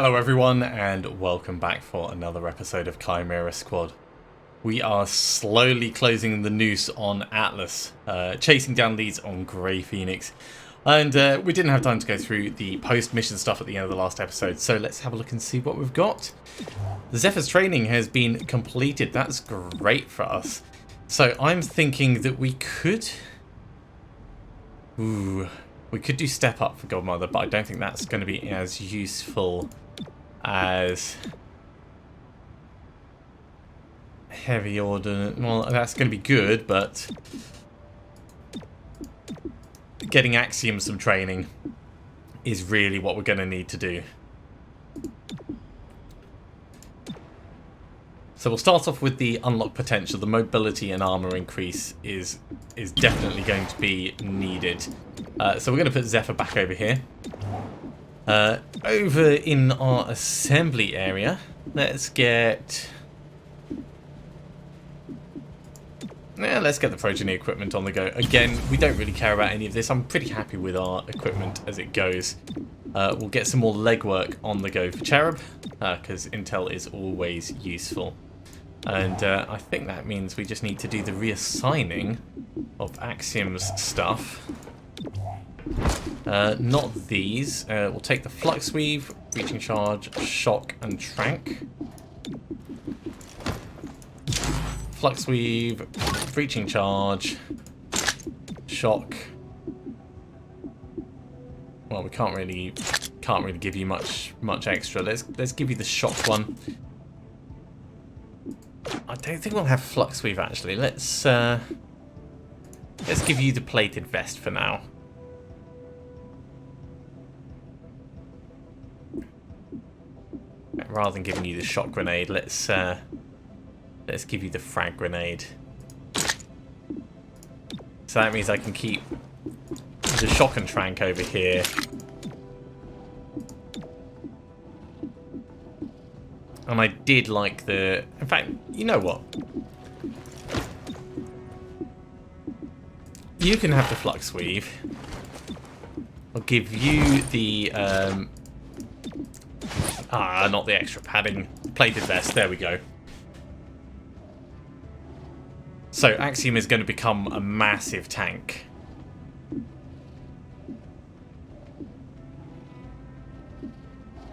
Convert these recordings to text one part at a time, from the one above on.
Hello everyone and welcome back for another episode of Chimera Squad. We are slowly closing the noose on Atlas, chasing down leads on Grey Phoenix. And we didn't have time to go through the post-mission stuff at the end of the last episode, so let's have a look and see what we've got. The Zephyr's training has been completed. That's great for us. So I'm thinking that we could... we could do Step Up for Godmother, but I don't think that's going to be as useful as Heavy Ordnance. Well, that's going to be good, but getting Axiom some training is really what we're going to need to do. So we'll start off with the unlock potential. The mobility and armor increase is definitely going to be needed. So we're going to put Zephyr back over here. Over in our assembly area, let's get... let's get the progeny equipment on the go. Again, we don't really care about any of this. I'm pretty happy with our equipment as it goes. We'll get some more legwork on the go for Cherub, because intel is always useful. And I think that means we just need to do the reassigning of Axiom's stuff. Not these. We'll take the Flux Weave, Breaching Charge, Shock, and Trank. Flux Weave, Breaching Charge, Shock. Well, we can't really give you much extra. Let's give you the Shock one. I don't think we'll have Flux Weave actually. Let's give you the plated vest for now. Rather than giving you the shock grenade, let's give you the frag grenade. So that means I can keep the shock and trank over here. And I did like the... In fact, you know what? You can have the Flux Weave. I'll give you the... not the extra padding. Plated vest, there we go. So Axiom is going to become a massive tank.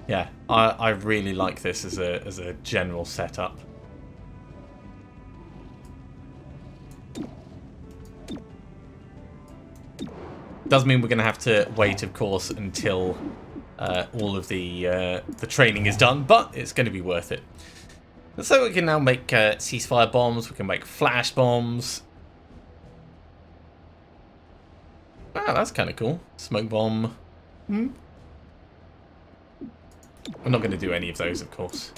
Yeah, I really like this as a general setup. Does mean we're going to have to wait, of course, until all of the training is done, but it's going to be worth it. So we can now make ceasefire bombs. We can make flash bombs. Ah, that's kind of cool. Smoke bomb. We're not going to do any of those, of course.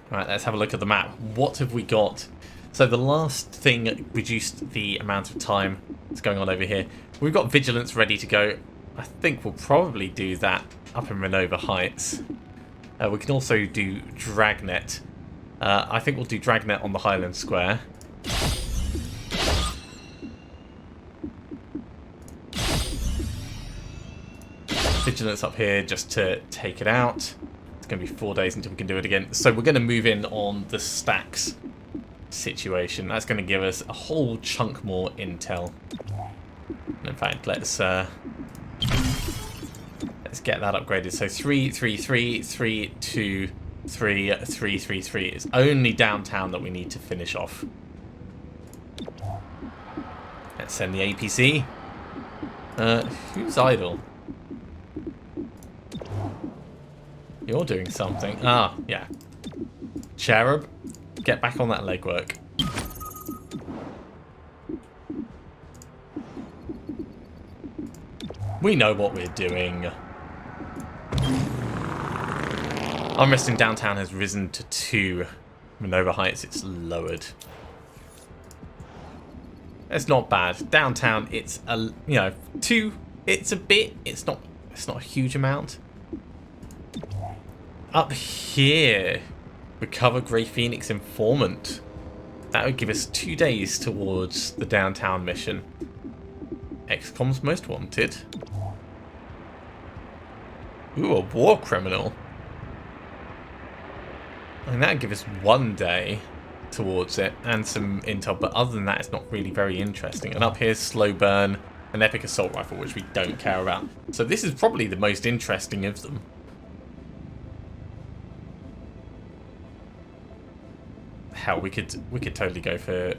Right, let's have a look at the map. What have we got? So the last thing reduced the amount of time that's going on over here. We've got Vigilance ready to go. I think we'll probably do that up in Renova Heights. We can also do Dragnet. I think we'll do Dragnet on the Highland Square. Vigilance up here just to take it out. It's going to be 4 days until we can do it again. So we're going to move in on the stacks situation. That's going to give us a whole chunk more intel. In fact, let's get that upgraded. So 3, 3, 3, 3, 2, 3, 3, 3, 3. It's only downtown that we need to finish off. Let's send the APC. Who's idle? You're doing something. Ah, yeah. Cherub, get back on that legwork. We know what we're doing. Unrest in downtown has risen to 2. Renova Heights, it's lowered. It's not bad. Downtown, it's a 2. It's a bit. It's not a huge amount. Up here, recover Grey Phoenix informant. That would give us 2 days towards the downtown mission. XCom's most wanted. Ooh, a war criminal. I mean, that'd give us 1 day towards it and some intel, but other than that, it's not really very interesting. And up here's slow burn, an epic assault rifle, which we don't care about. So this is probably the most interesting of them. Hell, we could totally go for...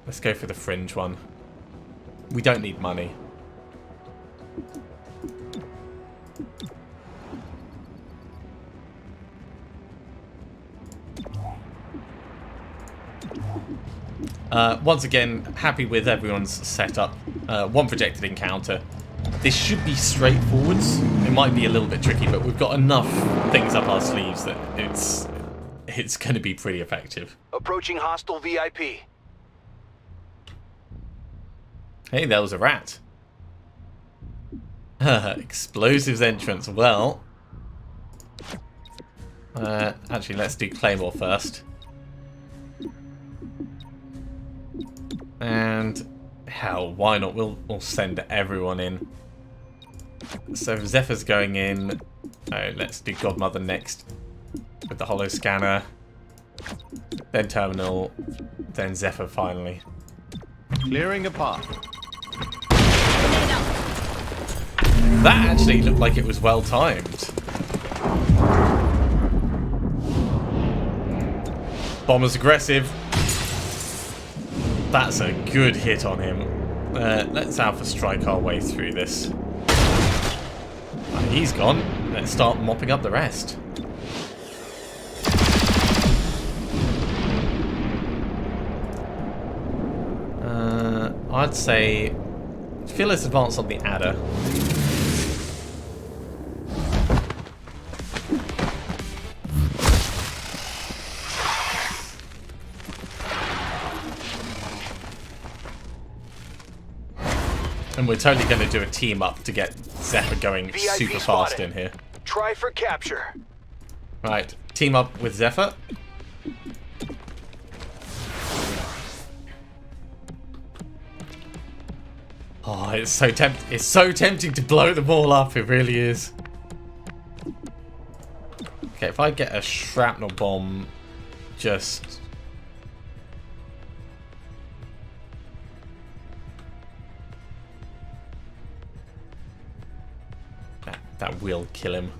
Let's go for the fringe one. We don't need money. Once again, happy with everyone's setup. One projected encounter. This should be straightforward. It might be a little bit tricky, but we've got enough things up our sleeves that it's going to be pretty effective. Approaching hostile VIP. Hey, there was a rat. Explosives entrance. Well, actually, let's do Claymore first. And hell, why not? We'll send everyone in. So Zephyr's going in. Oh, let's do Godmother next with the holo scanner. Then Terminal. Then Zephyr finally. Clearing a path. That actually looked like it was well timed. Bomber's aggressive. That's a good hit on him. Let's Alpha strike our way through this. He's gone. Let's start mopping up the rest. I'd say fearless advance on the adder. And we're totally going to do a team up to get Zephyr going VIP super fast spotted. in here. Try for capture. Right, team up with Zephyr. Oh, it's so tempting to blow them all up. It really is. Okay, if I get a shrapnel bomb, just that will kill him.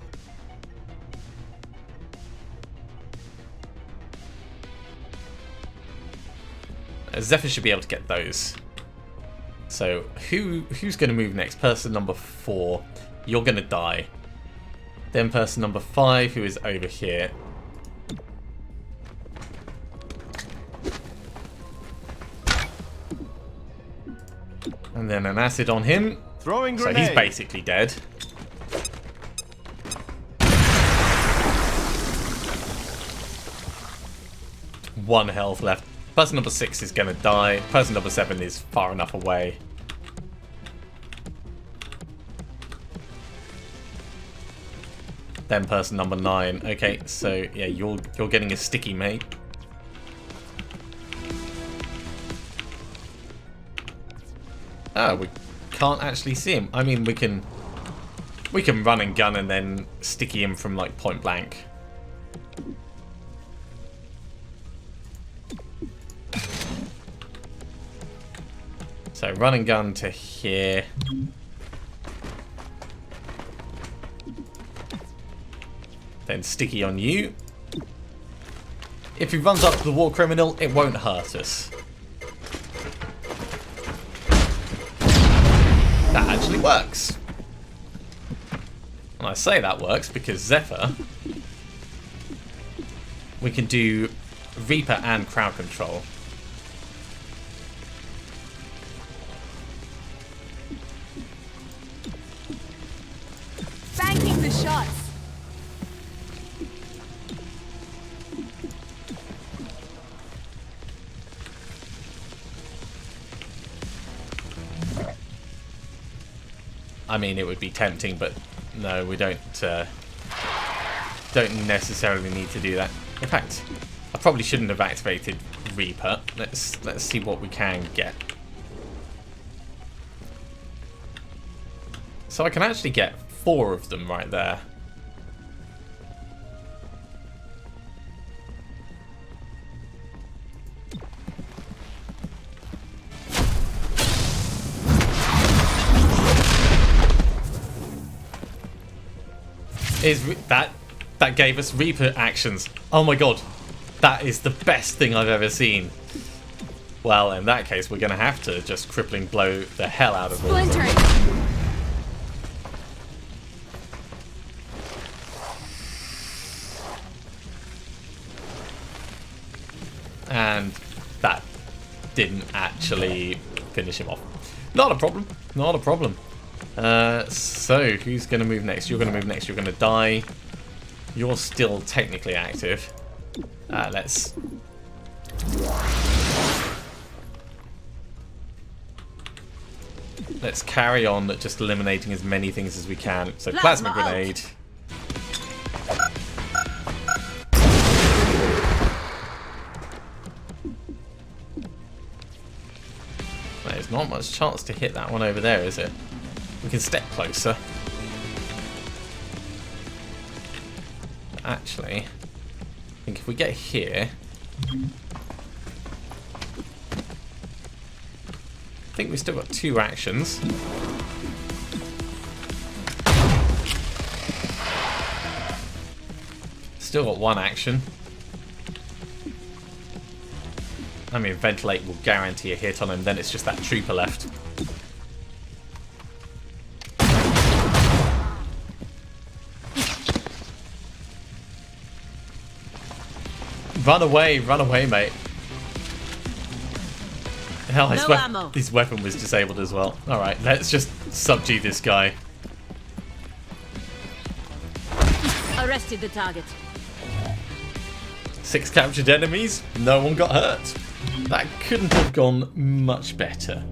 Zephyr should be able to get those. So who's going to move next? Person number 4. You're going to die. Then person number 5, who is over here. And then an acid on him. Throwing So grenade. he's basically dead. One health left. Person number 6 is going to die. Person number 7 is far enough away. Then person number 9. Okay, so yeah, you're getting a sticky, mate. Oh, we can't actually see him. I mean, we can run and gun and then sticky him from like point blank. So run and gun to here. Then sticky on you. If he runs up to the war criminal, it won't hurt us. That actually works. And I say that works because Zephyr, we can do Reaper and crowd control. Banking the shots. I mean, it would be tempting, but no, we don't necessarily need to do that. In fact, I probably shouldn't have activated Reaper. Let's see what we can get. So I can actually get 4 of them right there. That gave us Reaper actions. Oh my god. That is the best thing I've ever seen. Well, in that case, we're going to have to just crippling blow the hell out of all of them. And that didn't actually finish him off. Not a problem. Not a problem. So, who's going to move next? You're going to move next. You're going to die. You're still technically active. Let's... Let's carry on just eliminating as many things as we can. So, plasma grenade. There's not much chance to hit that one over there, is it? We can step closer. Actually, I think if we get here, I think we've still got 2 actions. Still got 1 action. I mean, ventilate will guarantee a hit on him, then it's just that trooper left. Run away, mate. Hell, his weapon was disabled as well. Alright, let's just subdue this guy. Arrested the target. 6 captured enemies, no one got hurt. That couldn't have gone much better.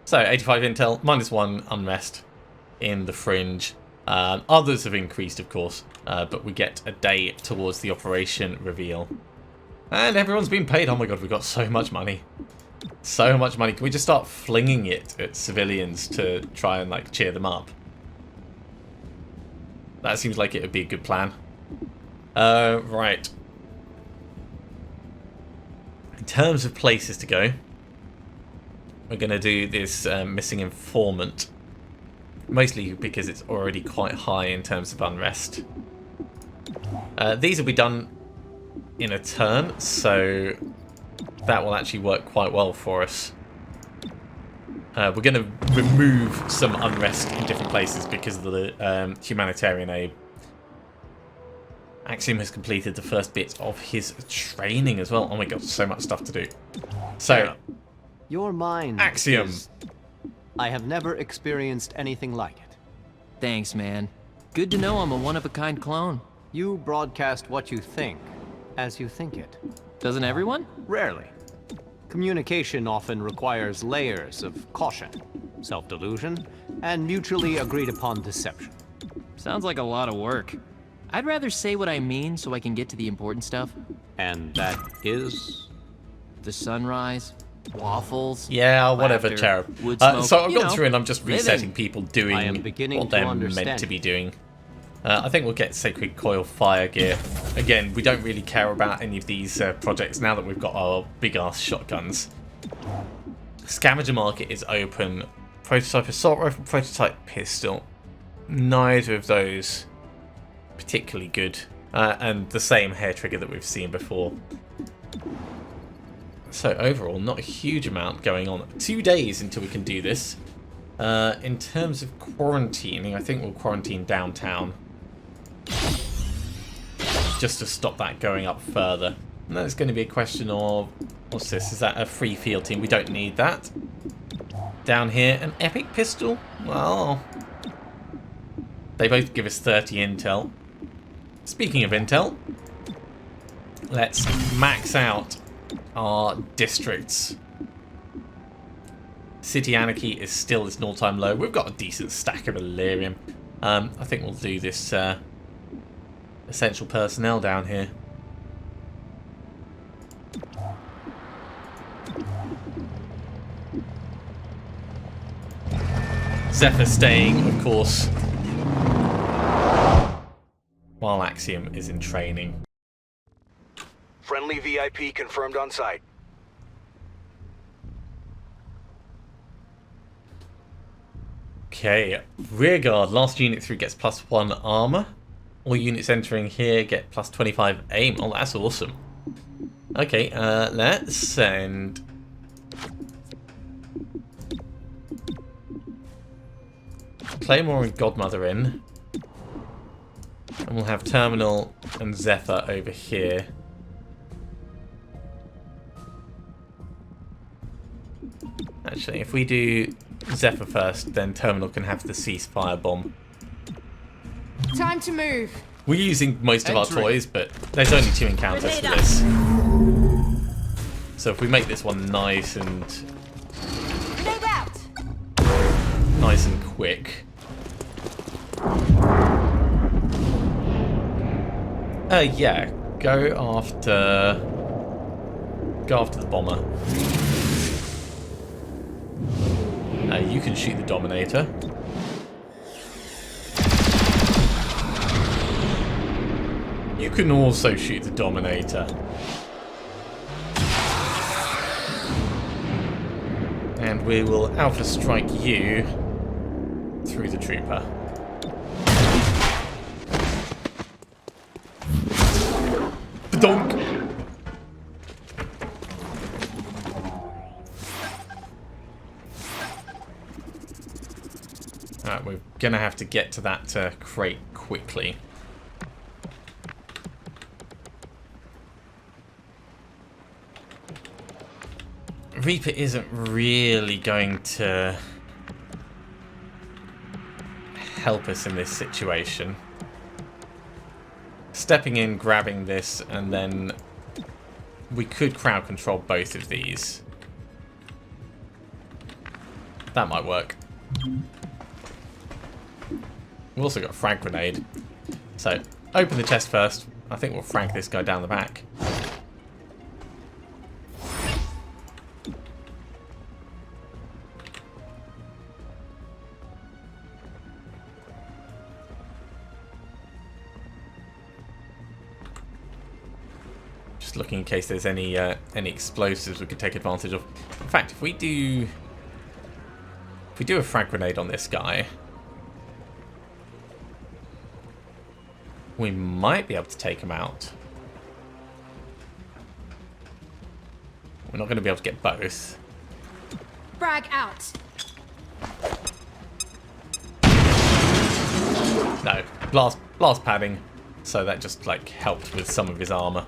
So, 85 intel, -1 unrest in the fringe. Others have increased, of course, but we get a day towards the operation reveal. And everyone's been paid. Oh my god, we've got so much money. So much money. Can we just start flinging it at civilians to try and, like, cheer them up? That seems like it would be a good plan. Right. In terms of places to go, we're going to do this missing informant. Mostly because it's already quite high in terms of unrest. These will be done in a turn, so that will actually work quite well for us. We're going to remove some unrest in different places because of the humanitarian aid. Axiom has completed the first bit of his training as well. Oh my god, so much stuff to do. So, your mind, Axiom. I have never experienced anything like it. Thanks, man. Good to know I'm a one-of-a-kind clone. You broadcast what you think, as you think it. Doesn't everyone? Rarely. Communication often requires layers of caution, self-delusion, and mutually agreed-upon deception. Sounds like a lot of work. I'd rather say what I mean so I can get to the important stuff. And that is? The sunrise, waffles, yeah, whatever, laughter, Cherub. wood smoke, So I've you gone know, through and I'm just resetting living. people doing I am beginning what to they're understand. meant to be doing. I think we'll get Sacred Coil fire gear. Again, we don't really care about any of these projects now that we've got our big-ass shotguns. Scavenger market is open. Prototype assault rifle, prototype pistol. Neither of those particularly good. And the same hair trigger that we've seen before. So overall, not a huge amount going on. 2 days until we can do this. In terms of quarantining, I think we'll quarantine downtown. Just to stop that going up further. And then it's going to be a question of... What's this? Is that a free field team? We don't need that. Down here, an epic pistol? Well... They both give us 30 intel. Speaking of intel, let's max out our districts. City Anarchy is still its all-time low. We've got a decent stack of Illyrium. I think we'll do this essential personnel down here. Zephyr staying, of course, while Axiom is in training. Friendly VIP confirmed on site. Okay, rearguard. Last unit through gets +1 armor. All units entering here get +25 aim. Oh, that's awesome. Okay, let's send Claymore and Godmother in. And we'll have Terminal and Zephyr over here. Actually, if we do Zephyr first, then Terminal can have the ceasefire bomb. Time to move. We're using most of our toys, but there's only 2 encounters for Grenade this. So if we make this one nice and Grenade out. nice and quick. Yeah, go after the bomber. You can shoot the Dominator. You can also shoot the Dominator. And we will Alpha Strike you through the Trooper. Donk! Alright, we're gonna have to get to that crate quickly. Reaper isn't really going to help us in this situation. Stepping in, grabbing this, and then we could crowd control both of these. That might work. We've also got a frag grenade. So, open the chest first. I think we'll frag this guy down the back. Just looking in case there's any explosives we could take advantage of. In fact, if we do a frag grenade on this guy, we might be able to take him out. We're not going to be able to get both. Frag out. No, blast padding. So that just like helped with some of his armor.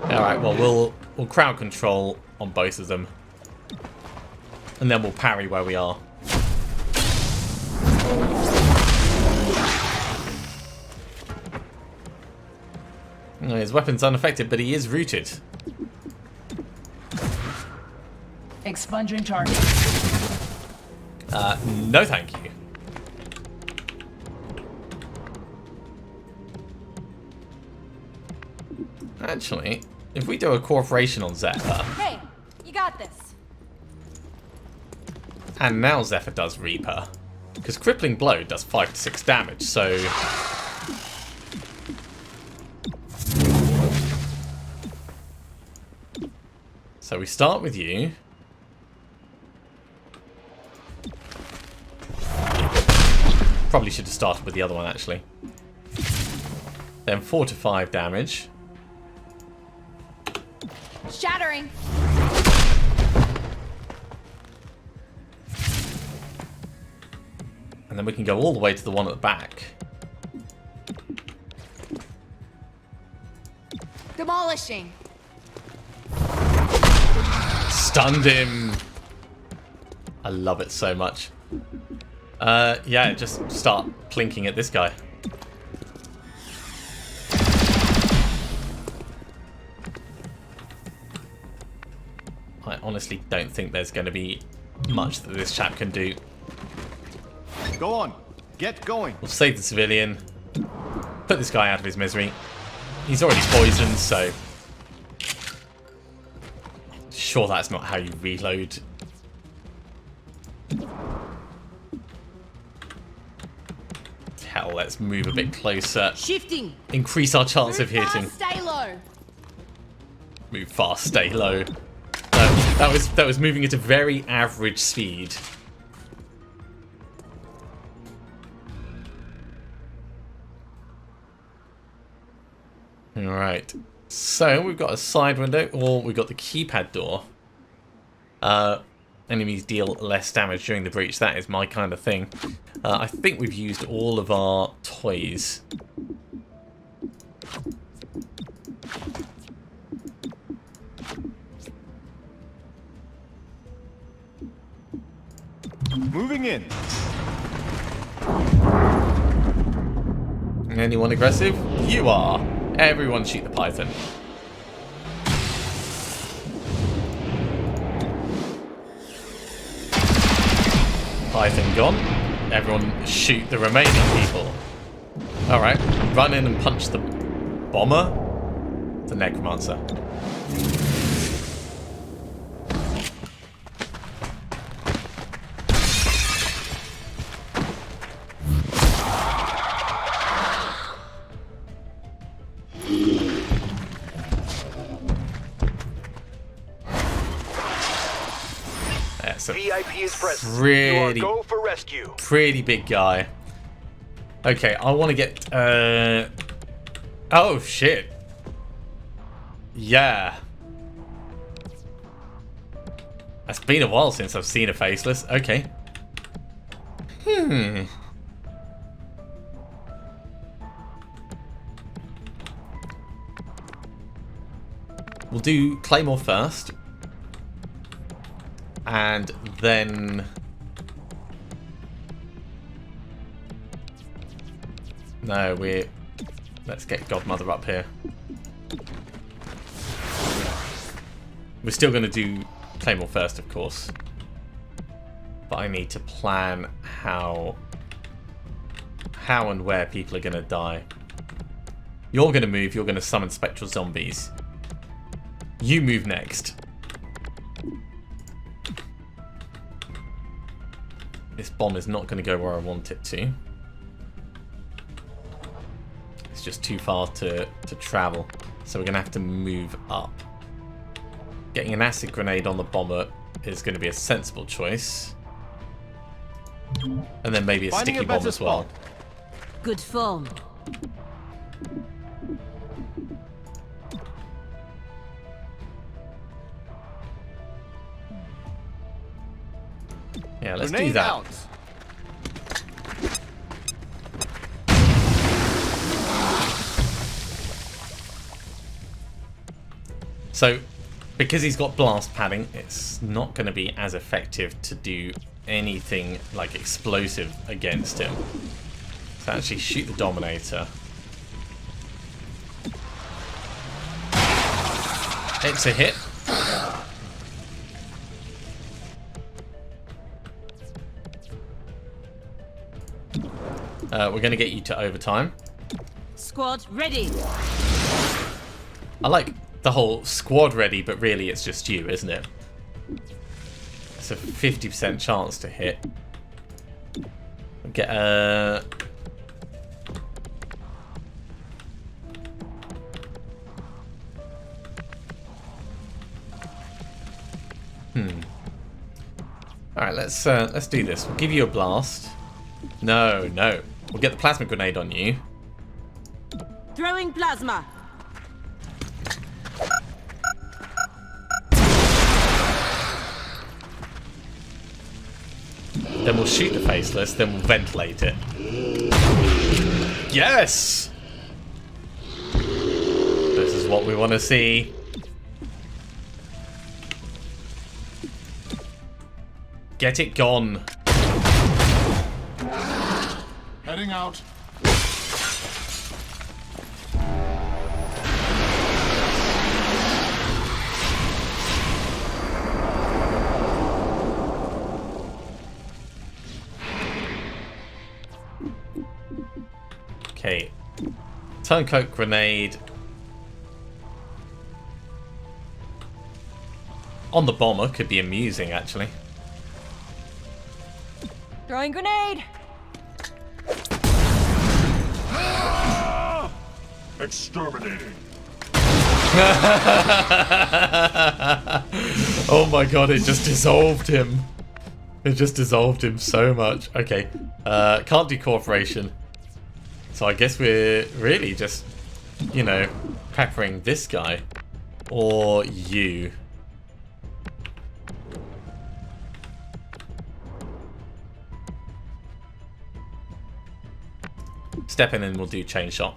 All right, well we'll crowd control on both of them, and then we'll parry where we are. His weapon's unaffected, but he is rooted. Expunging target. No thank you. Actually, if we do a cooperation on Zephyr, Hey, you got this. and now Zephyr does Reaper, because Crippling Blow does 5 to 6 damage, so we start with you. Probably should have started with the other one, actually. Then 4 to 5 damage. Shattering. And then we can go all the way to the one at the back. Demolishing. Stunned him. I love it so much. Yeah, just start plinking at this guy. I honestly don't think there's going to be much that this chap can do. Go on. Get going. We'll save the civilian. Put put this guy out of his misery. He's already poisoned, so... Sure, that's not how you reload. Hell, let's move a bit closer. Shifting. Increase our chance of Move hitting. fast, stay low. Move fast, stay low. That was moving at a very average speed. Alright. So we've got a side window, or we've got the keypad door. Enemies deal less damage during the breach. That is my kind of thing. I think we've used all of our toys. Moving in. Anyone aggressive? You are. Everyone shoot the python. Python gone. Everyone shoot the remaining people. Alright, run in and punch the bomber. The necromancer. VIP is present. Pretty, You are go for rescue. pretty big guy. Okay, I want to get... Oh, shit. Yeah. It's been a while since I've seen a faceless. Okay. We'll do Claymore first. And then... No, we're... Let's get Godmother up here. We're still going to do Claymore first, of course. But I need to plan how and where people are going to die. You're going to move, you're going to summon spectral zombies. You move next. This bomb is not going to go where I want it to. It's just too far to travel. So we're going to have to move up. Getting an acid grenade on the bomber is going to be a sensible choice. And then maybe a Finding sticky a bomb better as well. Good form. Yeah, let's do Grenade that. out. So, because he's got blast padding, it's not going to be as effective to do anything like explosive against him. So actually shoot the Dominator. It's a hit. We're going to get you to overtime. Squad ready. I like the whole squad ready, but really it's just you, isn't it? It's a 50% chance to hit. Get a... Alright, let's do this. We'll give you a blast. No. We'll get the plasma grenade on you. Throwing plasma. Then we'll shoot the faceless, then we'll ventilate it. Yes! This is what we want to see. Get it gone. Heading out. Okay. Turncoat grenade. On the bomber could be amusing, actually. Throwing grenade. Exterminating. Oh my god, it just dissolved him. It just dissolved him so much. Okay, can't do cooperation. So I guess we're really just, you know, peppering this guy. Or you. Step in and we'll do chain shot.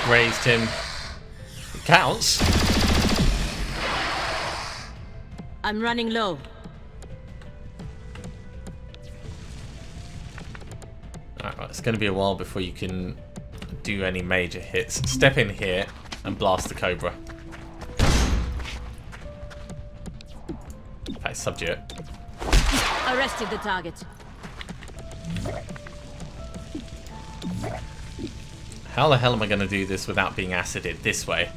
Raised him. It counts. I'm running low. Alright, it's going to be a while before you can do any major hits. Step in here and blast the Cobra. In fact, subdue it. Arrested the target. How the hell am I going to do this without being acided this way?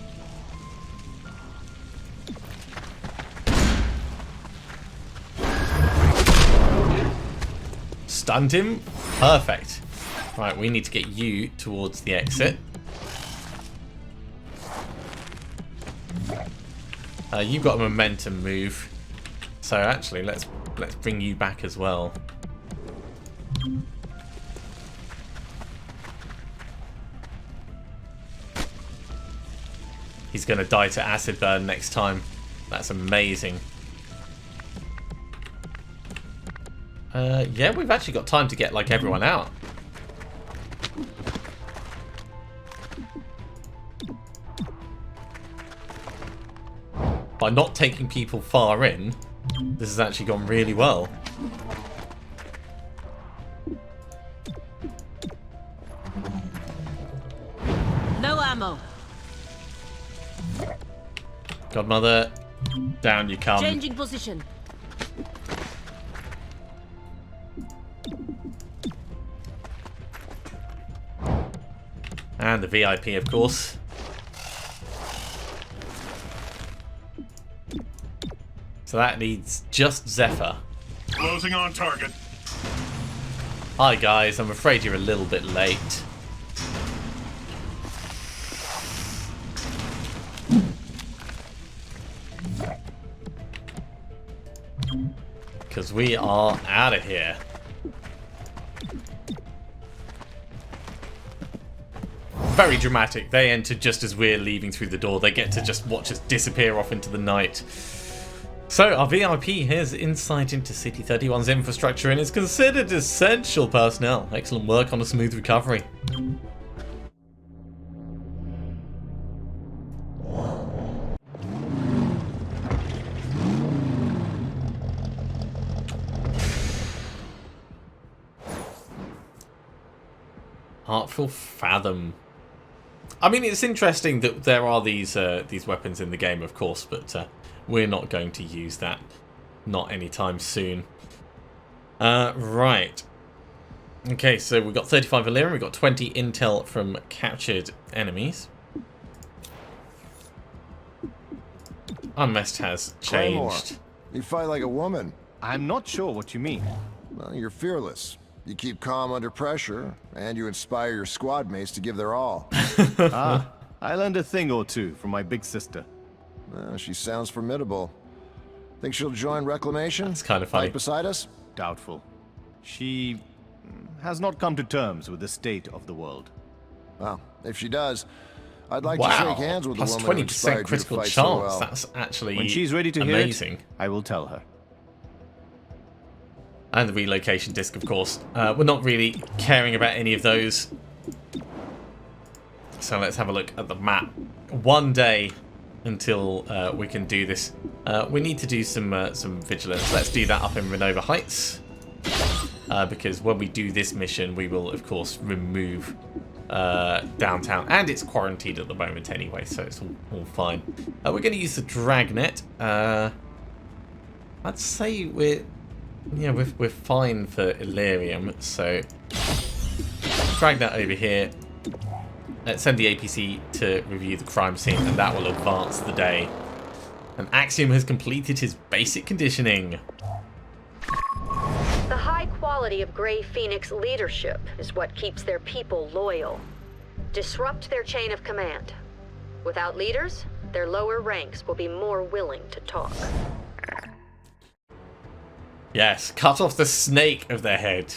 Stunned him? Perfect. Right, we need to get you towards the exit. You've got a momentum move. So actually, let's bring you back as well. He's going to die to acid burn next time. That's amazing. Yeah, we've actually got time to get like everyone out. By not taking people far in, this has actually gone really well. No ammo. Godmother, down you come. Changing position. And the VIP, of course. So that needs just Zephyr. Closing on target. Hi guys, I'm afraid you're a little bit late. Because we are out of here. Very dramatic. They enter just as we're leaving through the door. They get to just watch us disappear off into the night. So our VIP has insight into City 31's infrastructure and is considered essential personnel. Excellent work on a smooth recovery. Artful Fathom. I mean, it's interesting that there are these weapons in the game, of course, but we're not going to use that. Not anytime soon. Right. Okay, so we've got 35 Valyrian, we've got 20 intel from captured enemies. Unmest has Claymore, changed. you fight like a woman. I'm not sure what you mean. Well, you're fearless. You keep calm under pressure, and you inspire your squad mates to give their all. I learned a thing or two from my big sister. She sounds formidable. Think she'll join Reclamation? That's kind of funny. Fight beside us? Doubtful. She has not come to terms with the state of the world. Well, if she does, I'd like to Wow, shake hands with the plus woman who 20% inspired you to critical fight chance. so well. That's actually When she's ready to amazing. hear it, I will tell her. And the relocation disc, of course. We're not really caring about any of those. So let's have a look at the map. One day until we can do this. We need to do some vigilance. Let's do that up in Renova Heights. Because when we do this mission, we will, of course, remove downtown. And it's quarantined at the moment anyway, so it's all fine. We're going to use the Dragnet. I'd say we're fine for Illyrium, so drag that over here. Let's send the APC to review the crime scene, and that will advance the day. And Axiom has completed his basic conditioning. The high quality of Grey Phoenix leadership is what keeps their people loyal. Disrupt their chain of command. Without leaders, their lower ranks will be more willing to talk. Yes, cut off the snake of their head.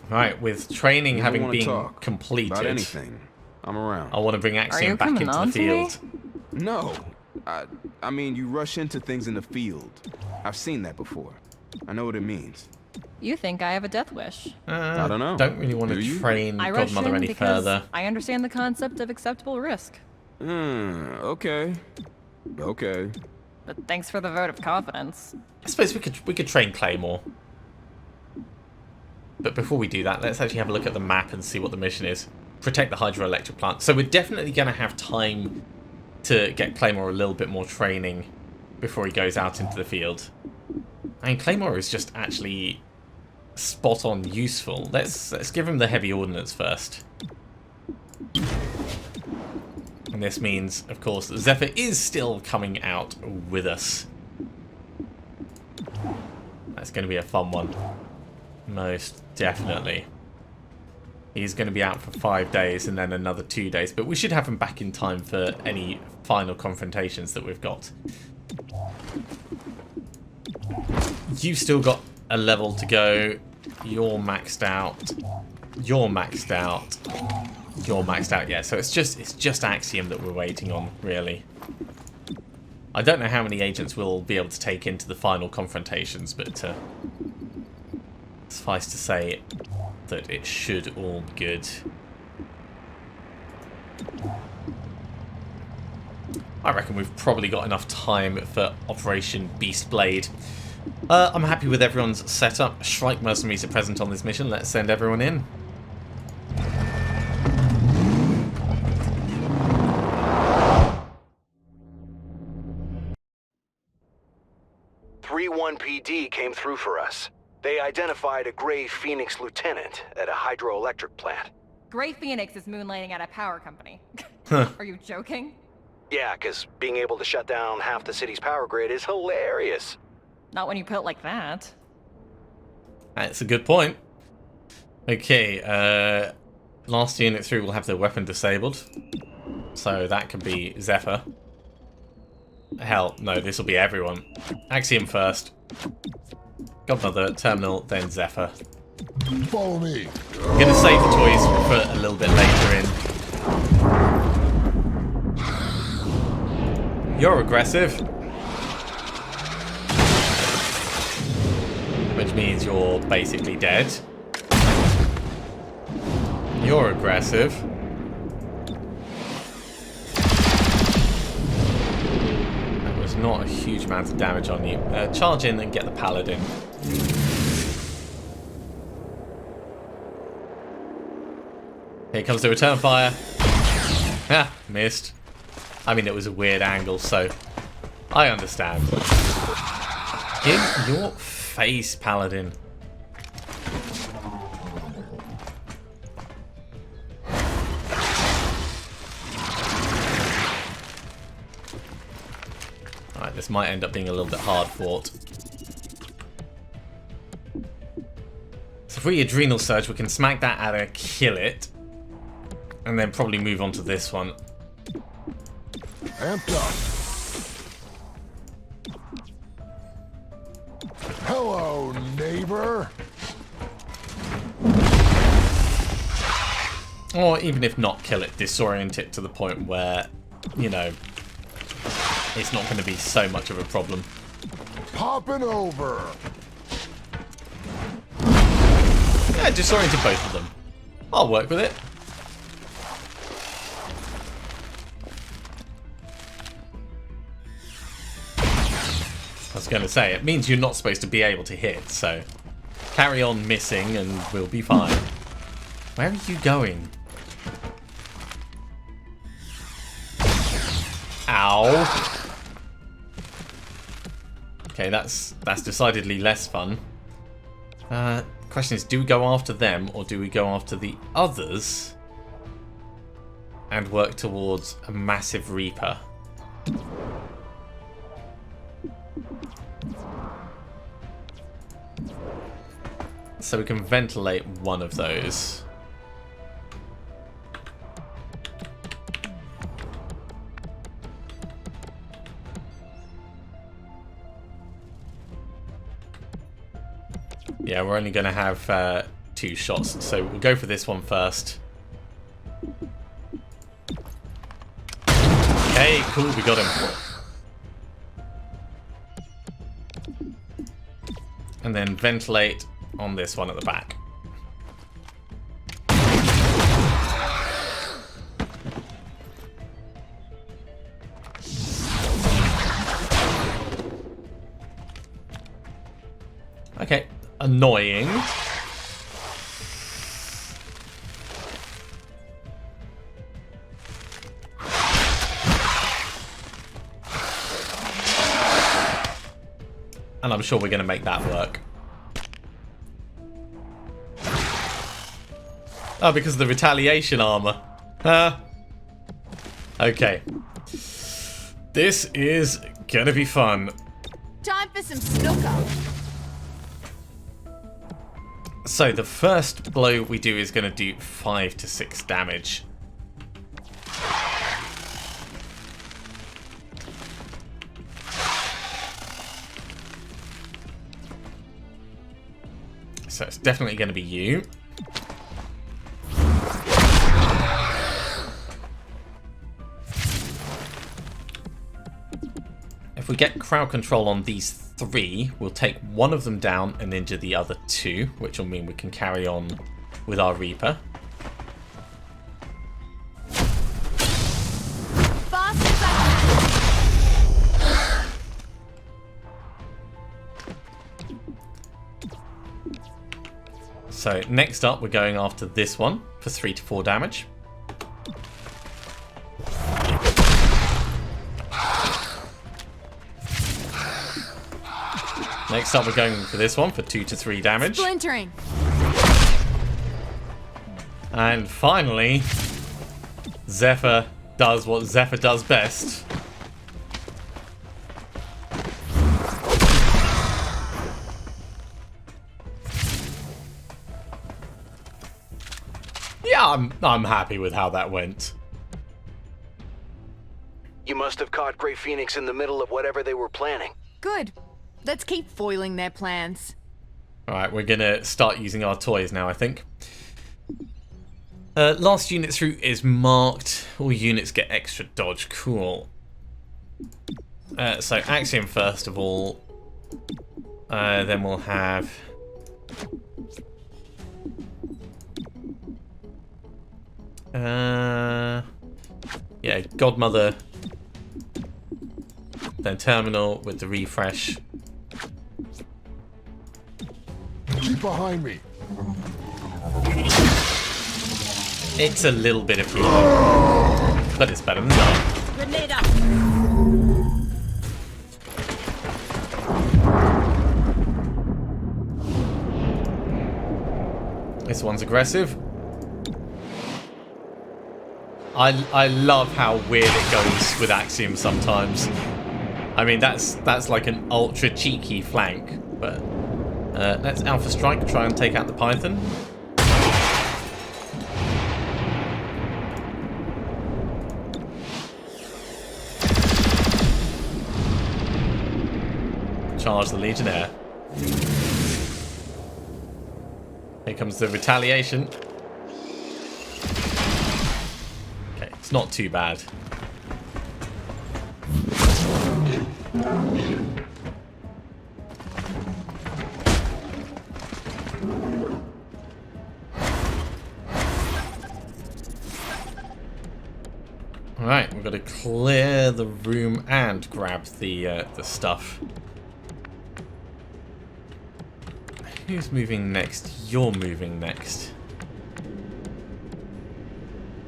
Right, with training having been completed, about anything, I'm around. I want to bring Axiom back into the field. No, I mean you rush into things in the field. I've seen that before. I know what it means. You think I have a death wish? I don't know. Don't really want to train I rush Godmother in any because further. I understand the concept of acceptable risk. Okay. Okay. But thanks for the vote of confidence. I suppose we could train Claymore. But before we do that, let's actually have a look at the map and see what the mission is. Protect the hydroelectric plant. So we're definitely going to have time to get Claymore a little bit more training before he goes out into the field. I mean, Claymore is just actually spot on useful. Let's give him the heavy ordnance first. And this means, of course, that Zephyr is still coming out with us. That's going to be a fun one. Most definitely. He's going to be out for 5 days and then another 2 days, but we should have him back in time for any final confrontations that we've got. You've still got a level to go. You're maxed out. You're maxed out. You're maxed out. Yeah, so it's just Axiom that we're waiting on, really. I don't know how many agents we'll be able to take into the final confrontations, but suffice to say that it should all be good. I reckon we've probably got enough time for Operation Beastblade. I'm happy with everyone's setup. Shrike mercenaries are present on this mission. Let's send everyone in. PD came through for us. They identified a Grey Phoenix lieutenant at a hydroelectric plant. Grey Phoenix is moonlighting at a power company. Are you joking? Yeah, because being able to shut down half the city's power grid is hilarious. Not when you put it like that. That's a good point. Okay, last unit through will have their weapon disabled. So that could be Zephyr. Hell, no, this will be everyone. Axiom first. Godmother, Terminal, then Zephyr. Follow me. I'm going to save the toys for a little bit later in. You're aggressive. Which means you're basically dead. You're aggressive. That was not a huge amount of damage on you. Charge in and get the Paladin. Here comes the return fire. Ah, missed. I mean, it was a weird angle, so I understand. In your face, Paladin. Alright, this might end up being a little bit hard fought. So for the Adrenal Surge, we can smack that at her, kill it, and then probably move on to this one. Amped up. Hello, neighbor. Or even if not kill it, disorient it to the point where, you know, it's not going to be so much of a problem. Popping over. Yeah, disoriented both of them. I'll work with it. I was going to say, it means you're not supposed to be able to hit, so carry on missing and we'll be fine. Where are you going? Ow. Okay, that's decidedly less fun. Question is, do we go after them or do we go after the others and work towards a massive Reaper? So we can ventilate one of those. Yeah, we're only going to have 2 shots, so we'll go for this one first. Okay, cool, we got him. And then ventilate on this one at the back. Okay, annoying. And I'm sure we're going to make that work. Oh, because of the retaliation armor. Okay. This is gonna be fun. Time for some snooker. So the first blow we do is gonna do 5 to 6 damage. So it's definitely gonna be you. If we get crowd control on these 3, we'll take one of them down and injure the other 2, which will mean we can carry on with our Reaper. So next up, we're going after this one for 3 to 4 damage. Next up, we're going for this one for 2 to 3 damage. Splintering. And finally, Zephyr does what Zephyr does best. Yeah, I'm happy with how that went. You must have caught Grey Phoenix in the middle of whatever they were planning. Good. Let's keep foiling their plans. Alright, we're gonna start using our toys now, I think. Last unit through is marked. All units get extra dodge. Cool. So Axiom first of all. Then we'll have... yeah, Godmother. Then Terminal with the refresh. Keep behind me. It's a little bit of healing, but it's better than none. Grenade out. This one's aggressive. I love how weird it goes with Axiom sometimes. I mean, that's like an ultra cheeky flank, but let's Alpha Strike, try and take out the Python. Charge the Legionnaire. Here comes the retaliation. Okay, it's not too bad. Alright, we've got to clear the room and grab the stuff. Who's moving next? You're moving next.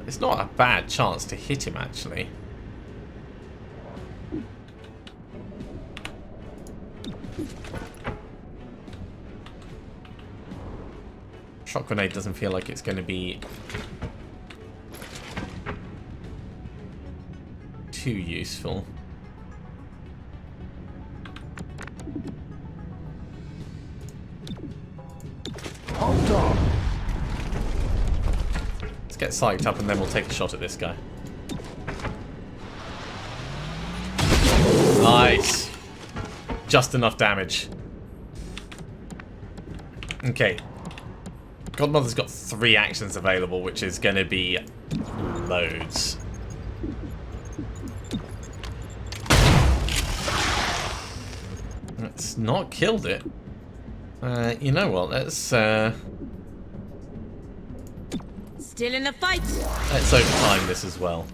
It's not a bad chance to hit him, actually. Shock grenade doesn't feel like it's going to be too useful. Hold on. Let's get psyched up and then we'll take a shot at this guy. Nice. Just enough damage. Okay. Godmother's got 3 actions available, which is going to be loads. It's not killed it. You know what? Let's Still in the fight. let's overtime this as well.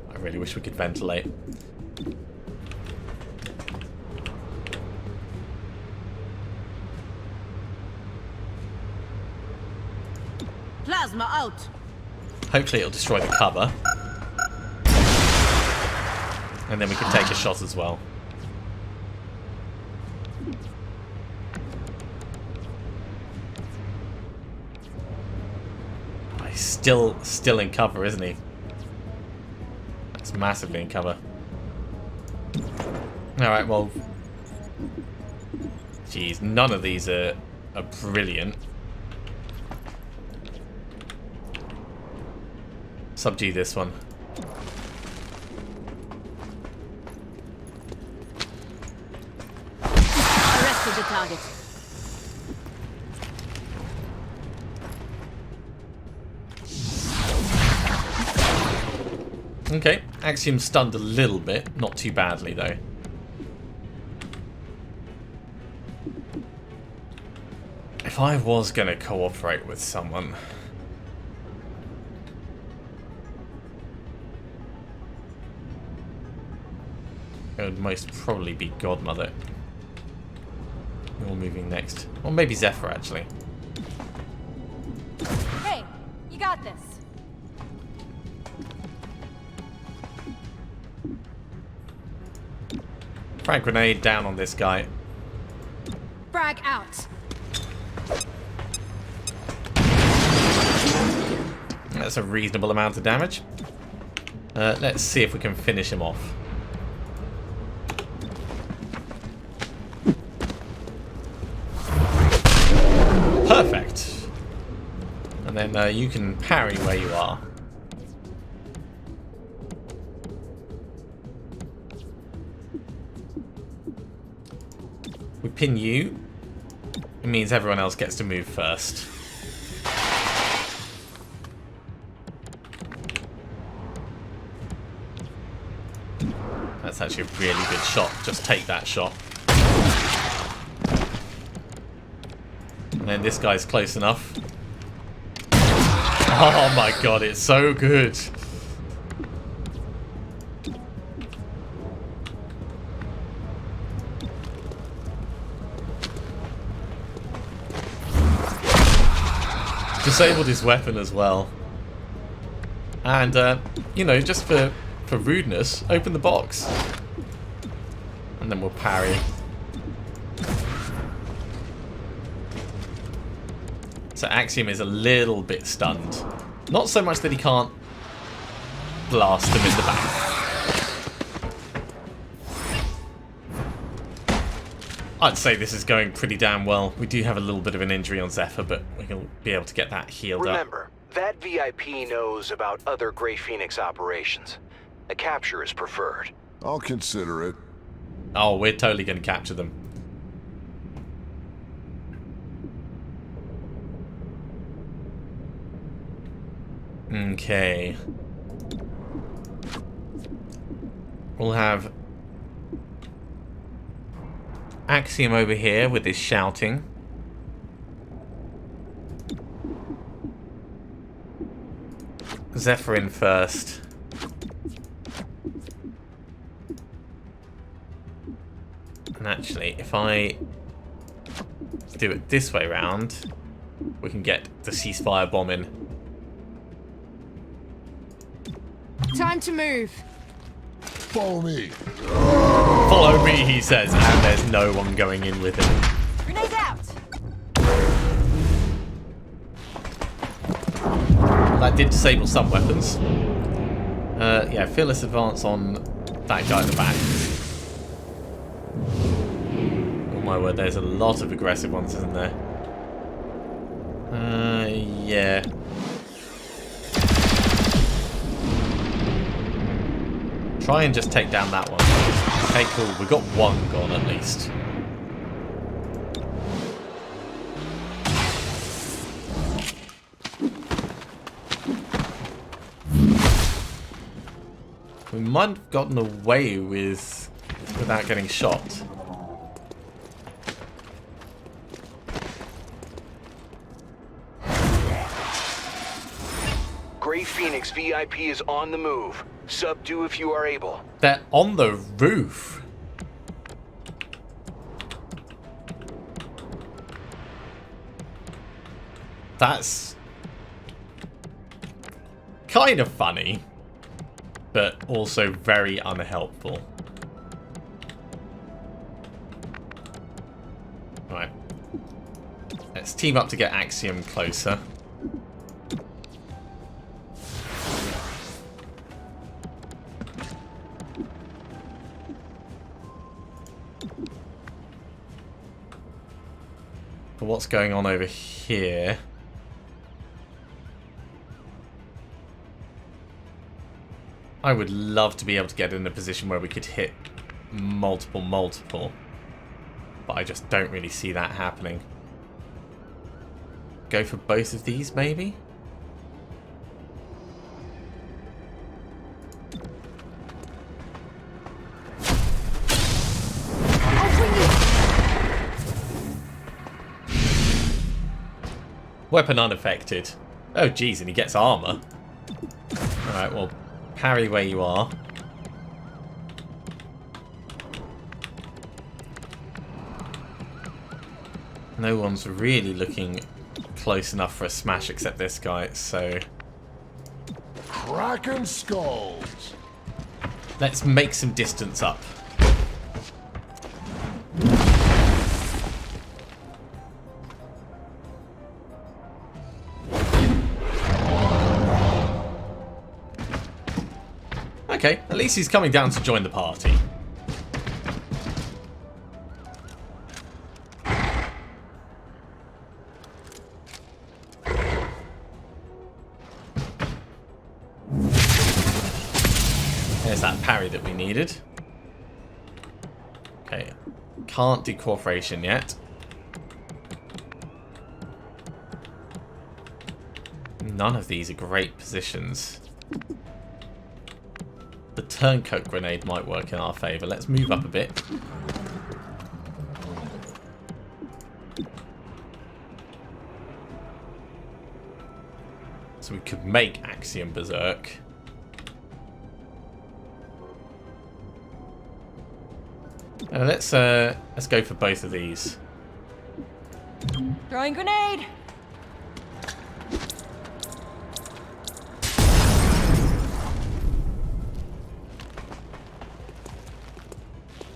I really wish we could ventilate. Plasma out. Hopefully it'll destroy the cover. And then we can take a shot as well. Oh, he's still in cover, isn't he? That's massively in cover. Alright, well... Geez, none of these are brilliant. Subdue this one. Arrested the target. Okay, Axiom stunned a little bit. Not too badly, though. If I was going to cooperate with someone... it would most probably be Godmother. You're moving next. Or maybe Zephyr, actually. Hey, you got this. Frag grenade down on this guy. Frag out. That's a reasonable amount of damage. Let's see if we can finish him off. Perfect. And then you can parry where you are. We pin you. It means everyone else gets to move first. That's actually a really good shot. Just take that shot. And then this guy's close enough. Oh my god, it's so good. Disabled his weapon as well. And, you know, just for rudeness, open the box. And then we'll parry. So Axiom is a little bit stunned. Not so much that he can't blast him in the back. I'd say this is going pretty damn well. We do have a little bit of an injury on Zephyr, but we'll be able to get that healed up. Remember, that VIP knows about other Grey Phoenix operations. A capture is preferred. I'll consider it. Oh, we're totally going to capture them. Okay. We'll have Axiom over here with his shouting. Zephyr in first. And actually, if I do it this way round, we can get the ceasefire bomb in. Time to move. Follow me. Follow me, he says, and there's no one going in with him. Grenade out! That did disable some weapons. Yeah, fearless advance on that guy at the back. Oh my word, there's a lot of aggressive ones, isn't there? Yeah. Try and just take down that one. Okay, cool. We got one gone at least. We might have gotten away without getting shot. Grey Phoenix VIP is on the move. Subdue if you are able. They're on the roof. That's kind of funny, but also very unhelpful. Right. Let's team up to get Axiom closer. But what's going on over here? I would love to be able to get in a position where we could hit multiple. But I just don't really see that happening. Go for both of these, maybe? Weapon unaffected. Oh, geez, and he gets armor. Alright, well, parry where you are. No one's really looking close enough for a smash except this guy, so... Cracking skulls. Let's make some distance up. Okay, at least he's coming down to join the party. There's that parry that we needed. Okay, can't do cooperation yet. None of these are great positions. The turncoat grenade might work in our favour. Let's move up a bit. So we could make Axiom berserk. Let's go for both of these. Throwing grenade!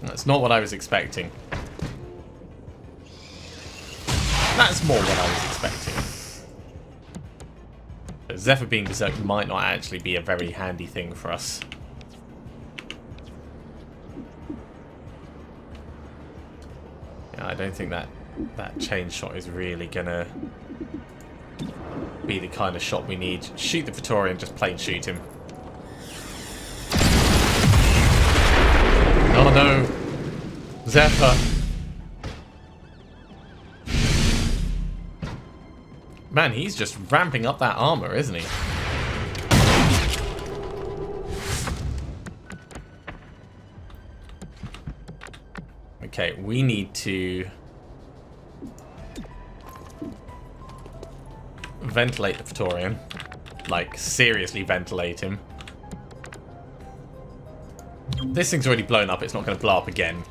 That's not what I was expecting. That's more what I was expecting. But Zephyr being berserk might not actually be a very handy thing for us. Yeah, I don't think that chain shot is really gonna be the kind of shot we need. Shoot the Praetorian, just plain shoot him. Oh no! Zephyr! Man, he's just ramping up that armor, isn't he? Okay, we need to ventilate the Praetorian. Like, seriously ventilate him. This thing's already blown up, it's not going to blow up again.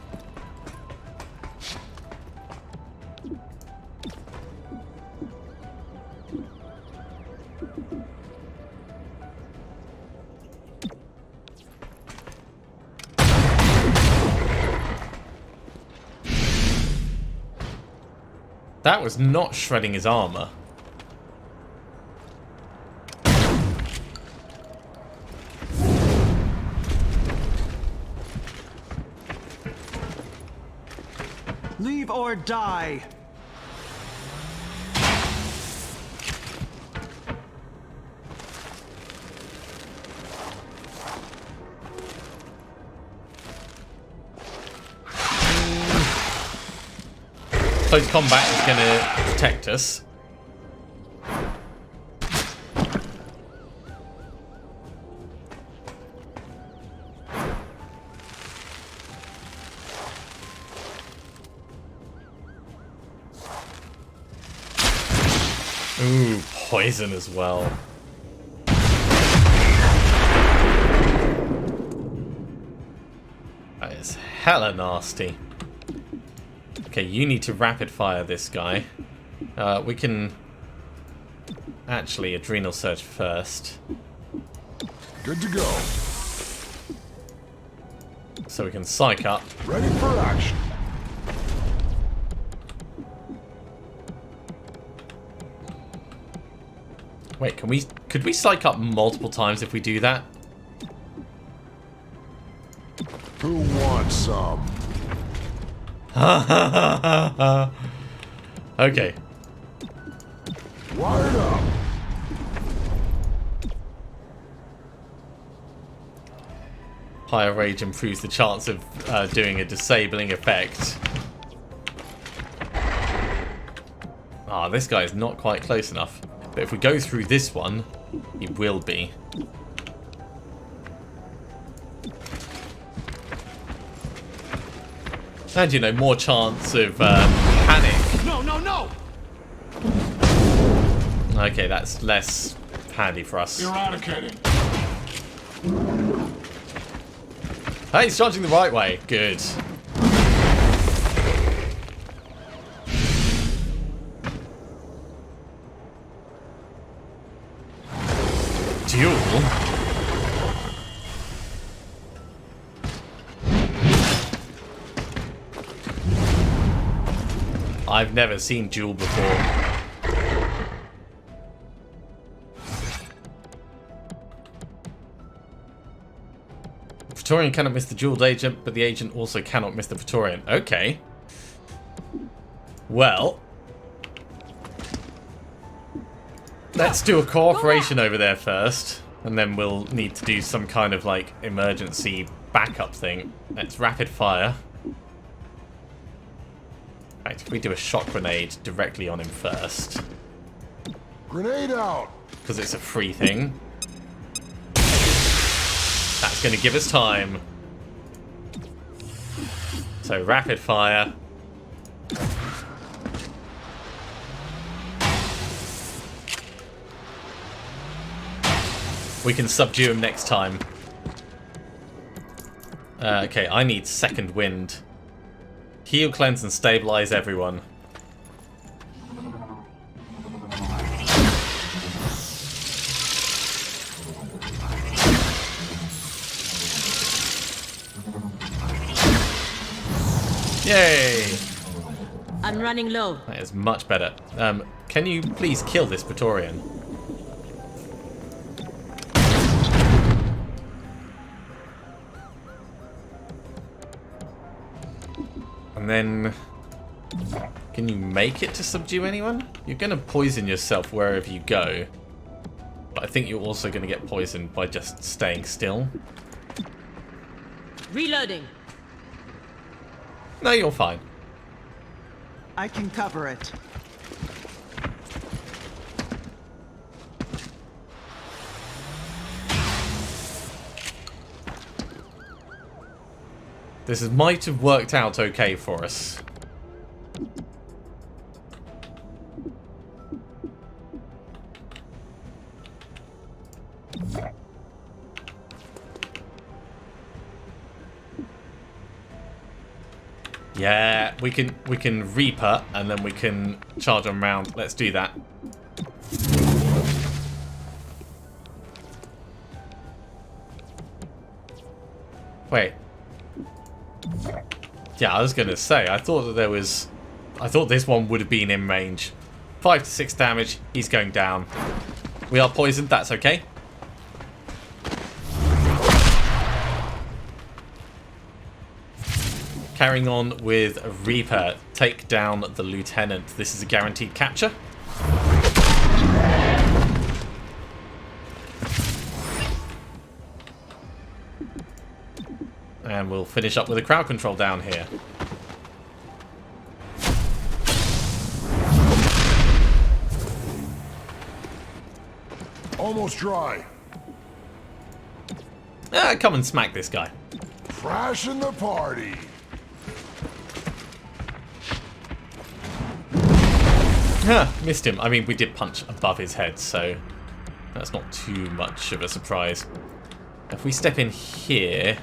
That was not shredding his armor. Leave or die. Close combat is going to protect us. Ooh, poison as well. That is hella nasty. Okay, you need to rapid fire this guy. We can actually adrenal surge first. Good to go. So we can psych up. Ready for action. Wait, could we psych up multiple times if we do that? Who wants some? Okay. Wired up. Higher rage improves the chance of doing a disabling effect. Ah, this guy is not quite close enough. But if we go through this one, he will be. And, you know, more chance of panic. No, no, no! Okay, that's less handy for us. Eradicating. Hey, he's charging the right way. Good. Duel? I've never seen duel before. Praetorian cannot miss the dueled agent, but the agent also cannot miss the Praetorian. Okay. Well, let's do a cooperation over there first, and then we'll need to do some kind of like emergency backup thing. Let's rapid fire. Right, if we do a shock grenade directly on him first, Grenade out. because it's a free thing. That's going to give us time. So rapid fire. We can subdue him next time. Okay, I need second wind. Heal, cleanse, and stabilize everyone. Yay! I'm running low. That is much better. Can you please kill this Praetorian? And then, can you make it to subdue anyone? You're going to poison yourself wherever you go. But I think you're also going to get poisoned by just staying still. Reloading. No, you're fine. I can cover it. This might have worked out okay for us. Yeah, we can Reaper and then we can charge them round. Let's do that. Wait. Yeah, I was gonna say, I thought that there was I thought this one would have been in range. 5 to 6 damage. He's going down. We are poisoned. That's okay. Carrying on with Reaper. Take down the Lieutenant. This is a guaranteed capture. And we'll finish up with a crowd control down here. Almost dry. Come and smack this guy. Crashing the party. Missed him. I mean, we did punch above his head, so that's not too much of a surprise. If we step in here,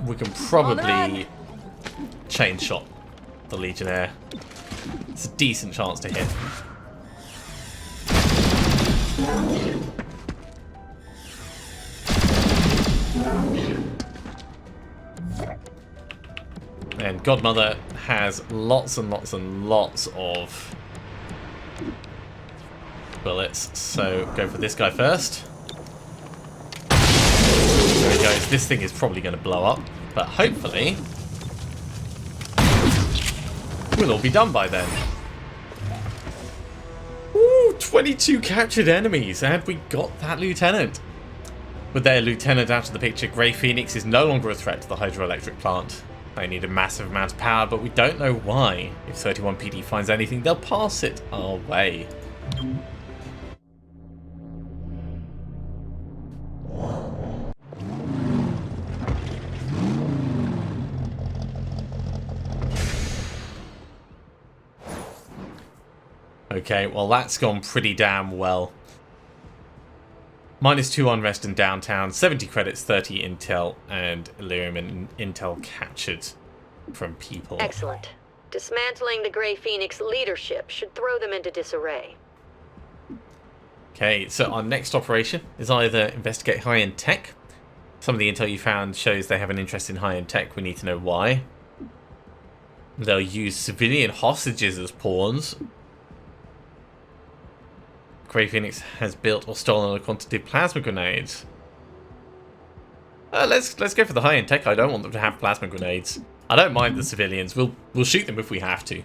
we can probably chain shot the Legionnaire. It's a decent chance to hit. And Godmother has lots and lots and lots of bullets, so go for this guy first. There he goes. This thing is probably going to blow up, but hopefully we'll all be done by then. Ooh, 22 captured enemies, and we got that Lieutenant. With their Lieutenant out of the picture, Grey Phoenix is no longer a threat to the hydroelectric plant. They need a massive amount of power, but we don't know why. If 31 PD finds anything, they'll pass it our way. Okay, well that's gone pretty damn well. -2 unrest in downtown, 70 credits, 30 intel, and Illyrium and intel captured from people. Excellent. Dismantling the Grey Phoenix leadership should throw them into disarray. Okay, so our next operation is either investigate high-end tech. Some of the intel you found shows they have an interest in high-end tech. We need to know why. They'll use civilian hostages as pawns. Grey Phoenix has built or stolen a quantity of plasma grenades. Let's go for the high-end tech. I don't want them to have plasma grenades. I don't mind the civilians. We'll shoot them if we have to.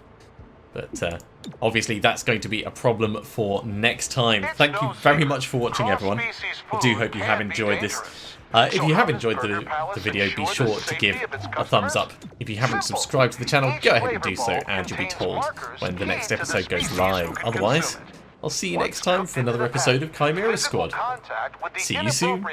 But obviously that's going to be a problem for next time. Thank you very much for watching, everyone. I do hope you have enjoyed this. If you have enjoyed the video, be sure to give a thumbs up. If you haven't subscribed to the channel, go ahead and do so, and you'll be told when the next episode goes live. Otherwise, I'll see you next time for another episode of Chimera Squad. See you soon.